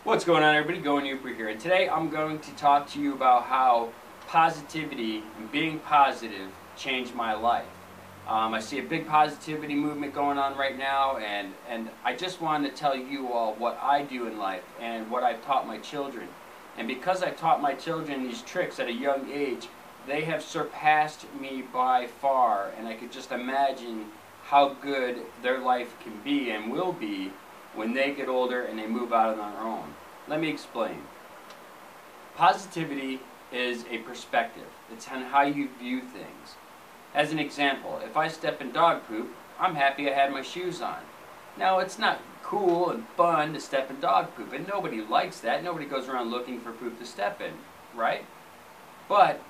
What's going on, everybody? Yooper here, and today I'm going to talk to you about how positivity and being positive changed my life. I see a big positivity movement going on right now, and I just wanted to tell you all what I do in life and what I've taught my children. And because I've taught my children these tricks at a young age, they have surpassed me by far, and I could just imagine how good their life can be and will be when they get older and they move out on their own. Let me explain. Positivity is a perspective. It's on how you view things. As an example, if I step in dog poop, I'm happy I had my shoes on. Now, it's not cool and fun to step in dog poop, and nobody likes that. Nobody goes around looking for poop to step in, right? But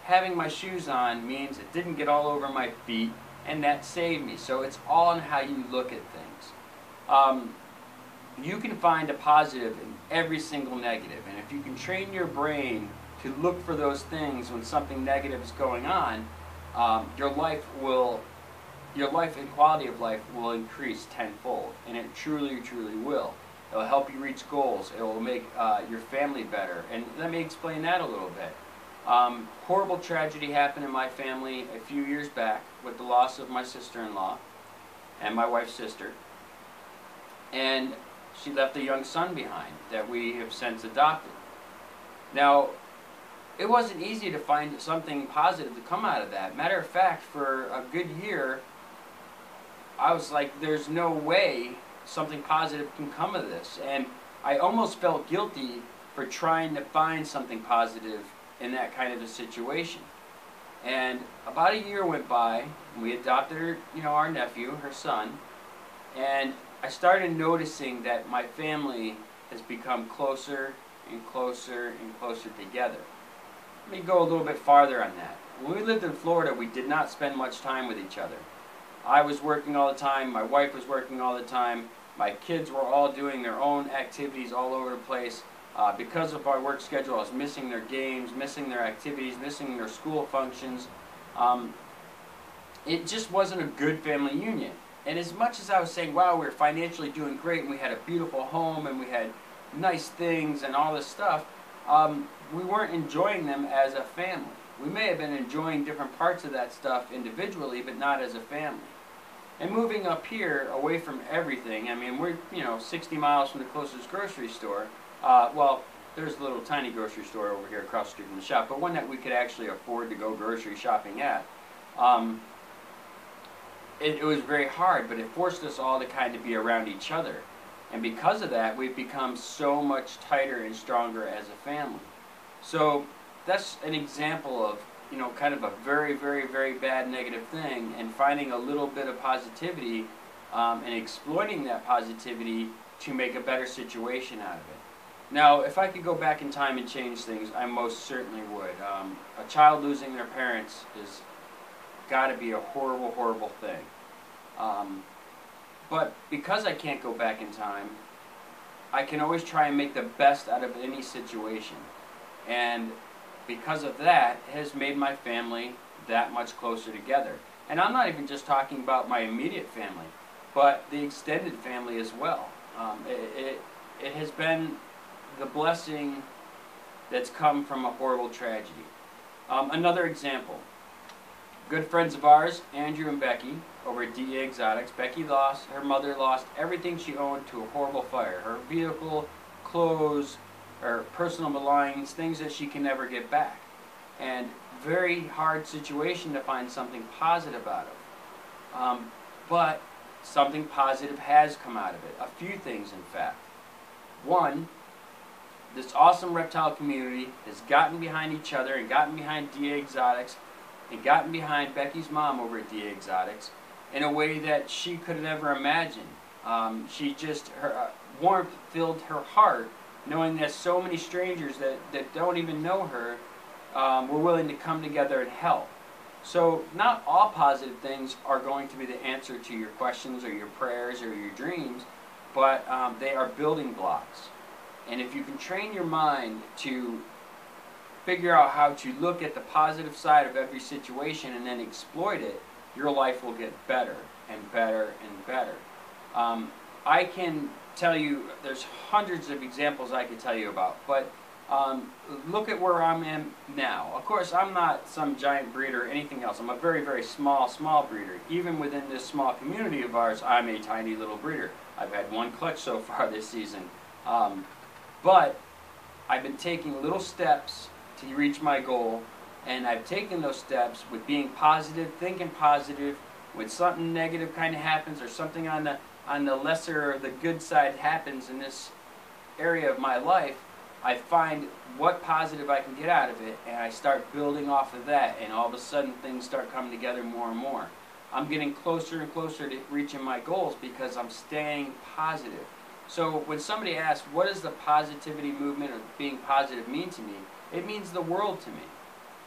having my shoes on means it didn't get all over my feet, and that saved me. So it's all on how you look at things. You can find a positive in every single negative, and if you can train your brain to look for those things when something negative is going on, your life and quality of life will increase tenfold, and it truly, truly will. It will help you reach goals. It will make your family better, and let me explain that a little bit. Horrible tragedy happened in my family a few years back with the loss of my sister-in-law and my wife's sister, and she left a young son behind that we have since adopted. Now, it wasn't easy to find something positive to come out of that. Matter of fact, for a good year, I was like, there's no way something positive can come of this. And I almost felt guilty for trying to find something positive in that kind of a situation. And about a year went by, and we adopted her, our nephew, her son, and I started noticing that my family has become closer and closer and closer together. Let me go a little bit farther on that. When we lived in Florida, we did not spend much time with each other. I was working all the time, my wife was working all the time, my kids were all doing their own activities all over the place. Because of our work schedule, I was missing their games, missing their activities, missing their school functions. It just wasn't a good family union. And as much as I was saying, wow, we were financially doing great, and we had a beautiful home, and we had nice things and all this stuff, we weren't enjoying them as a family. We may have been enjoying different parts of that stuff individually, but not as a family. And moving up here, away from everything, I mean, we're 60 miles from the closest grocery store. Well, there's a little tiny grocery store over here across the street from the shop, but one that we could actually afford to go grocery shopping at. It was very hard, but it forced us all to kind of be around each other. And because of that, we've become so much tighter and stronger as a family. So that's an example of, kind of a very, very, very bad negative thing, and finding a little bit of positivity and exploiting that positivity to make a better situation out of it. Now, if I could go back in time and change things, I most certainly would. A child losing their parents is got to be a horrible, horrible thing. But because I can't go back in time, I can always try and make the best out of any situation. And because of that, it has made my family that much closer together. And I'm not even just talking about my immediate family, but the extended family as well. It has been the blessing that's come from a horrible tragedy. Another example. Good friends of ours, Andrew and Becky, over at DA Exotics. Her mother lost everything she owned to a horrible fire. Her vehicle, clothes, her personal belongings, things that she can never get back. And very hard situation to find something positive out of. But something positive has come out of it. A few things, in fact. One, this awesome reptile community has gotten behind each other and gotten behind DA Exotics and gotten behind Becky's mom over at DA Exotics in a way that she could never imagine. Her warmth filled her heart knowing that so many strangers that don't even know her were willing to come together and help. So not all positive things are going to be the answer to your questions or your prayers or your dreams, but they are building blocks. And if you can train your mind to figure out how to look at the positive side of every situation and then exploit it, your life will get better and better and better. I can tell you, there's hundreds of examples I could tell you about, but look at where I'm in now. Of course, I'm not some giant breeder or anything else. I'm a very, very small breeder. Even within this small community of ours, I'm a tiny little breeder. I've had one clutch so far this season. But I've been taking little steps to reach my goal, and I've taken those steps with being positive, thinking positive. When something negative kind of happens, or something on the lesser or the good side happens in this area of my life, I find what positive I can get out of it, and I start building off of that, and all of a sudden things start coming together more and more. I'm getting closer and closer to reaching my goals because I'm staying positive. So when somebody asks, what does the positivity movement of being positive mean to me? It means the world to me.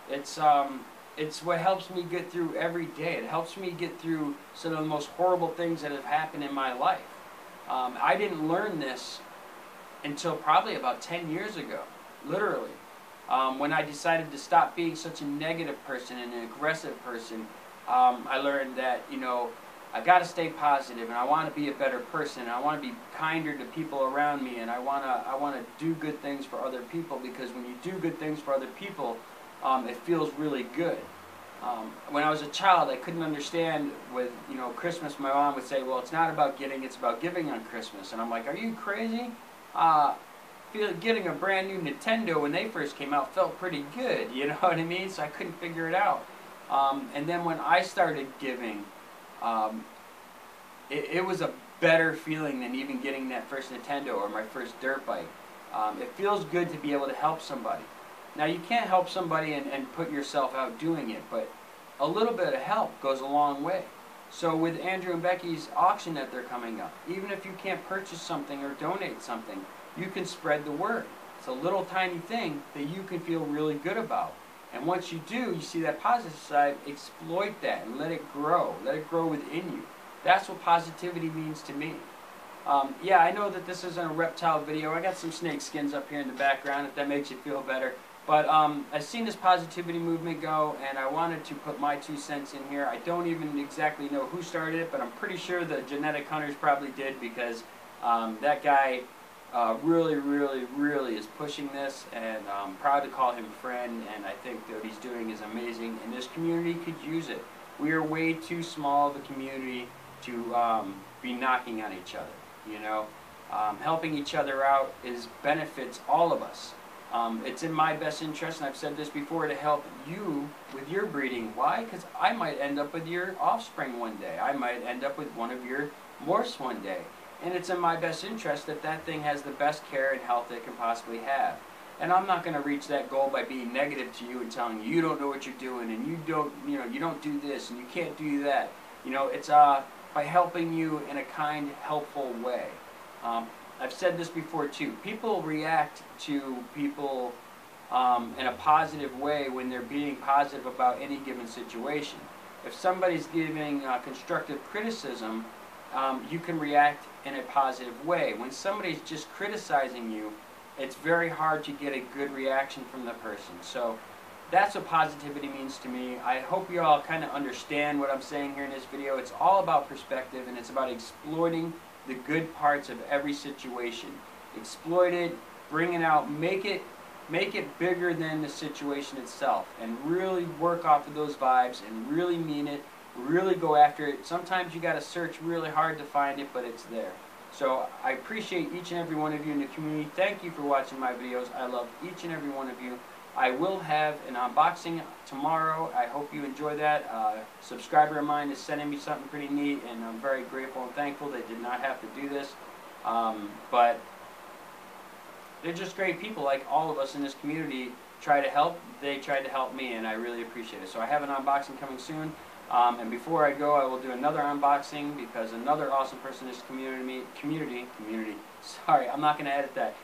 It's what helps me get through every day. It helps me get through some of the most horrible things that have happened in my life. I didn't learn this until probably about 10 years ago, literally. When I decided to stop being such a negative person and an aggressive person, I learned that, I got to stay positive, and I want to be a better person, and I want to be kinder to people around me, and I want to do good things for other people, because when you do good things for other people, it feels really good. When I was a child, I couldn't understand with, Christmas. My mom would say, well, it's not about getting, it's about giving on Christmas. And I'm like, are you crazy? Getting a brand new Nintendo when they first came out felt pretty good, you know what I mean? So I couldn't figure it out. And then when I started giving, it was a better feeling than even getting that first Nintendo or my first dirt bike. It feels good to be able to help somebody. Now, you can't help somebody and put yourself out doing it, but a little bit of help goes a long way. So with Andrew and Becky's auction that they're coming up, even if you can't purchase something or donate something, you can spread the word. It's a little tiny thing that you can feel really good about. And once you do, you see that positive side, exploit that and let it grow. Let it grow within you. That's what positivity means to me. Yeah, I know that this isn't a reptile video. I got some snake skins up here in the background, if that makes you feel better. But I've seen this positivity movement go, and I wanted to put my 2 cents in here. I don't even exactly know who started it, but I'm pretty sure the genetic hunters probably did, because that guy really, really, really is pushing this, and I'm proud to call him a friend, and I think that what he's doing is amazing, and this community could use it. We are way too small of a community to be knocking on each other, helping each other out benefits all of us. It's in my best interest, and I've said this before, to help you with your breeding. Why? Because I might end up with your offspring one day. I might end up with one of your morphs one day. And it's in my best interest that that thing has the best care and health it can possibly have. And I'm not going to reach that goal by being negative to you and telling you don't know what you're doing, and you don't do this, and you can't do that. It's by helping you in a kind, helpful way. I've said this before too. People react to people in a positive way when they're being positive about any given situation. If somebody's giving constructive criticism, you can react in a positive way. When somebody's just criticizing you, it's very hard to get a good reaction from the person. So that's what positivity means to me. I hope you all kind of understand what I'm saying here in this video. It's all about perspective, and it's about exploiting the good parts of every situation. Exploit it, bring it out, make it bigger than the situation itself, and really work off of those vibes and really mean it, really go after it. Sometimes you got to search really hard to find it, but it's there. So I appreciate each and every one of you in the community. Thank you for watching my videos. I love each and every one of you. I will have an unboxing tomorrow. I hope you enjoy that. A subscriber of mine is sending me something pretty neat, and I'm very grateful and thankful they did not have to do this. But they're just great people, like all of us in this community try to help. They tried to help me, and I really appreciate it. So I have an unboxing coming soon. And before I go, I will do another unboxing, because another awesome person in this community, sorry, I'm not going to edit that,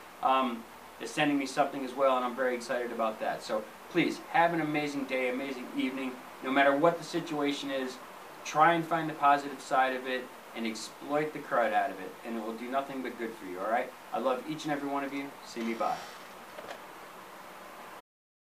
is sending me something as well, and I'm very excited about that. So please, have an amazing day, amazing evening. No matter what the situation is, try and find the positive side of it and exploit the crud out of it, and it will do nothing but good for you, alright? I love each and every one of you. See me, bye.